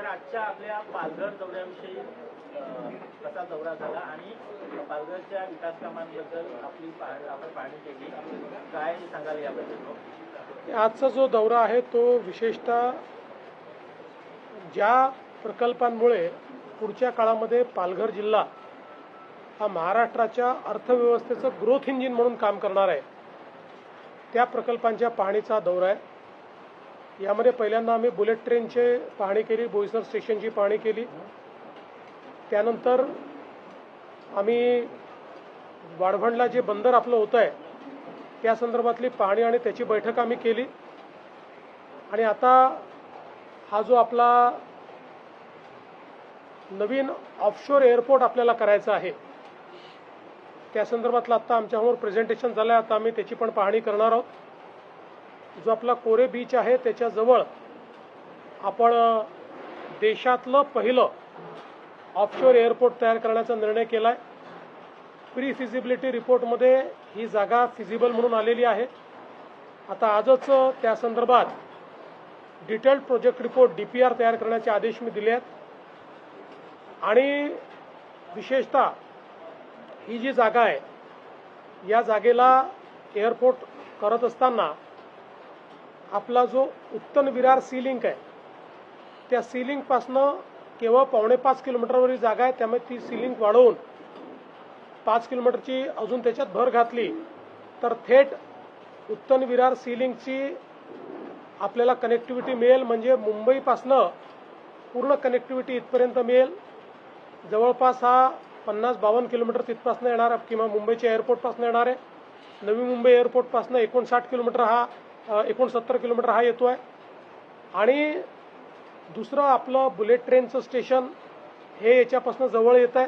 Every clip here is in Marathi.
आजच्या आपल्या पालघर दौऱ्याविषयी कसा दौरा झाला आणि पालघरच्या विकास कामांबद्दल आपण पाहणी केली, काय सांगाल याबद्दल? आजचा जो दौरा आहे तो विशेषतः ज्या प्रकल्पांमुळे पुढच्या काळामध्ये पालघर जिल्हा हा महाराष्ट्राच्या अर्थव्यवस्थेचं ग्रोथ इंजिन म्हणून काम करणार आहे त्या प्रकल्पांच्या पाहणीचा दौरा आहे। यामध्ये पहिल्यांदा आम्ही बुलेट ट्रेनची पाहणी केली, बोईसर स्टेशनची पाहणी केली, त्यानंतर आम्ही वाढवणला जे बंदर आपलं होतं आहे त्या संदर्भातली पाहणी आणि त्याची बैठक आम्ही केली। आणि आता हा जो आपला नवीन ऑफशोर एअरपोर्ट आपल्याला करायचा आहे त्या संदर्भातलं आता आमच्यासमोर प्रेझेंटेशन झालं आहे, आता आम्ही त्याची पण पाहणी करणार आहोत। जो आपला कोरे बीच आहे त्याच्याजवळ आपण देशातलं पहिलं ऑफशोर एअरपोर्ट तयार करण्याचा निर्णय केला आहे। प्री फिजिबिलिटी रिपोर्टमध्ये ही जागा फिजिबल म्हणून आलेली आहे। आता आजच त्या संदर्भात डिटेल्ड प्रोजेक्ट रिपोर्ट DPR तयार करण्याचे आदेश मी दिले आहेत। आणि विशेषतः ही जी जागा आहे या जागेला एअरपोर्ट करत असताना आपला जो उत्तन विरार सी लिंक आहे त्या सी लिंकपासनं केवळ 5.25 किलोमीटरवरील जागा आहे, त्यामुळे ती सी लिंक वाढवून 5 किलोमीटरची अजून त्याच्यात भर घातली तर थेट उत्तन विरार सी लिंकची आपल्याला कनेक्टिव्हिटी मिळेल। म्हणजे मुंबईपासनं पूर्ण कनेक्टिव्हिटी इथपर्यंत मिळेल। जवळपास हा 50-52 किलोमीटर तिथपासनं येणार किंवा मुंबईच्या एअरपोर्टपासून येणार आहे। नवी मुंबई एअरपोर्टपासून 59 किलोमीटर हा 69 किलोमीटर हा येतो आहे। आणि दुसरं आपलं बुलेट ट्रेनचं स्टेशन हे याच्यापासून जवळ येत आहे,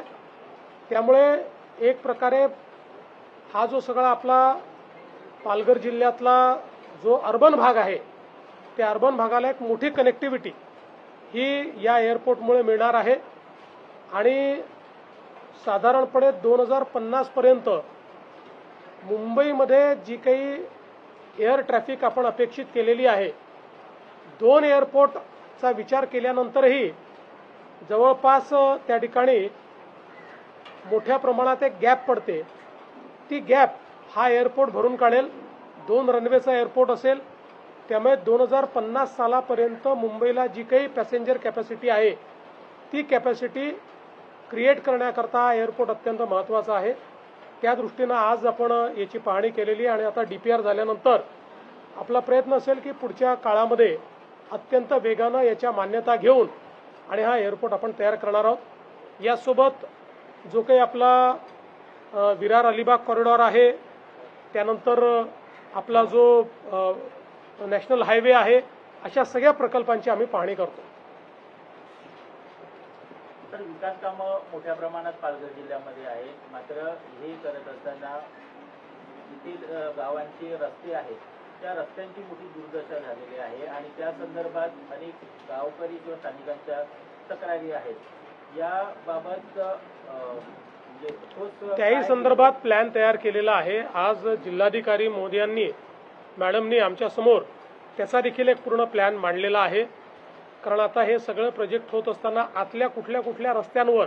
त्यामुळे एक प्रकारे हा जो सगळा आपला पालघर जिल्ह्यातला जो अर्बन भाग आहे त्या अर्बन भागाला एक मोठी कनेक्टिव्हिटी ही या एअरपोर्टमुळे मिळणार आहे। आणि साधारणपणे 2050 पर्यंत मुंबईमध्ये जी काही एअर ट्रॅफिक आपण अपेक्षित केलेली आहे, 2 एअरपोर्टचा विचार केल्यानंतरही जवळपास त्या ठिकाणी मोठ्या प्रमाणात एक गॅप पडते। ती गॅप हा एअरपोर्ट भरून काढेल। 2 रनवेचा एअरपोर्ट असेल, त्यामुळे 2050 सालापर्यंत मुंबईला जी काही पॅसेंजर कॅपॅसिटी आहे ती कॅपॅसिटी क्रिएट करण्याकरता हा एअरपोर्ट अत्यंत महत्त्वाचा आहे। त्या दृष्टीनं आज आपण याची पाहणी केलेली आहे। आणि आता DPR झाल्यानंतर आपला प्रयत्न असेल की पुढच्या काळामध्ये अत्यंत वेगानं याच्या मान्यता घेऊन आणि हा एअरपोर्ट आपण तयार करणार आहोत। यासोबत जो काही आपला विरार अलिबाग कॉरिडॉर आहे, त्यानंतर आपला जो नॅशनल हायवे आहे, अशा सगळ्या प्रकल्पांची आम्ही पाहणी करतो। तर विकास कामं मोठ्या प्रमाणात पालघर जिल्ह्यामध्ये आहे, मात्र हे करत असताना येथील गावांचे रस्ते आहेत त्या रस्त्यांची मोठी दुर्दशा झालेली आहे आणि त्या संदर्भात अनेक गावकरी किंवा स्थानिकांच्या तक्रारी आहेत। याबाबत त्याही संदर्भात प्लॅन तयार केलेला आहे। आज जिल्हाधिकारी महोदयांनी मॅडमनी आमच्या समोर त्याचा देखील एक पूर्ण प्लॅन मांडलेला आहे। कारण आता हे सगळं प्रोजेक्ट होत असताना आतल्या कुठल्या कुठल्या रस्त्यांवर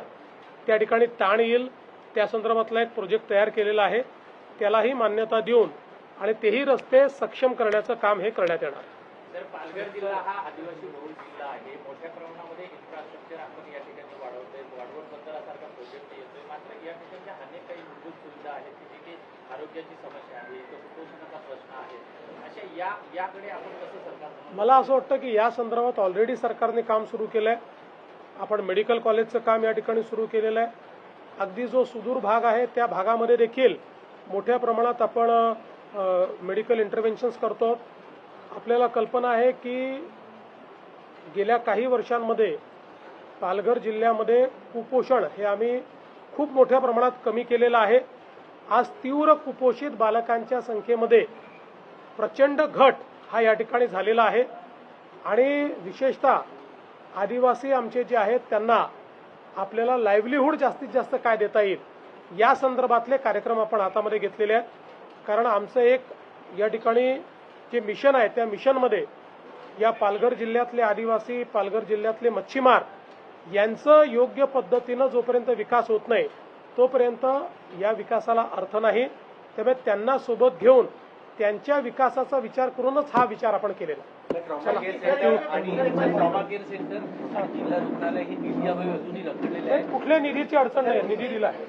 त्या ठिकाणी ताण येईल त्या संदर्भातला एक प्रोजेक्ट तयार केलेला आहे, त्यालाही मान्यता देऊन आणि तेही रस्ते सक्षम करण्याचं काम हे करण्यात येणार। तर पालघर जिल्हा हा आदिवासी बहुल जिल्हा आहे, मोठ्या प्रमाणामध्ये इन्फ्रास्ट्रक्चर आपण या ठिकाणी वाढवतोय, वाढवण बंदरासारखा प्रोजेक्ट येतोय, मात्र या ठिकाणच्या अनेक काही मूलभूत सुविधा आहेत की जिथे आरोग्याची समस्या आहे, कुपोषणाचा प्रश्न आहे, अशा याकडे आपण कसं सरकार? मला असं वाटतं की या संदर्भात ऑलरेडी सरकारने काम सुरू केलं आहे। आपण मेडिकल कॉलेजचं काम या ठिकाणी सुरू केलेलं आहे। अगदी जो सुदूर भाग आहे त्या भागामध्ये देखील मोठ्या प्रमाणात आपण मेडिकल इंटरव्हेन्शन्स करतो। आपल्याला कल्पना आहे की गेल्या काही वर्षांमध्ये पालघर जिल्ह्यामध्ये कुपोषण हे आम्ही खूप मोठ्या प्रमाणात कमी केलेलं आहे। आज तीव्र कुपोषित बालकांच्या संख्येमध्ये प्रचंड घट हा या ठिकाणी झालेला आहे। आणि विशेषतः आदिवासी आमचे जे आहेत त्यांना आपल्याला लाईव्हलीहूड जास्तीत जास्त काय देता येईल या संदर्भातले कार्यक्रम आपण हातामध्ये घेतलेले आहेत। कारण आमचं एक या ठिकाणी जे मिशन आहे त्या मिशनमध्ये या पालघर जिल्ह्यातले आदिवासी, पालघर जिल्ह्यातले मच्छीमार यांचं योग्य पद्धतीनं जोपर्यंत विकास होत नाही तोपर्यंत या विकासाला अर्थ नाही. त्यामुळे त्यांना सोबत घेऊन त्यांच्या विकासाचा विचार करूनच हा विचार आपण केलेला. ट्रॉमा केअर सेंटर आणि ट्रॉमा केअर सेंटर जिल्हा रुग्णालय ही निधी अभावी अजूनही रखडलेले आहे. कुठल्या निधीची अडचण नाही, निधी दिला आहे.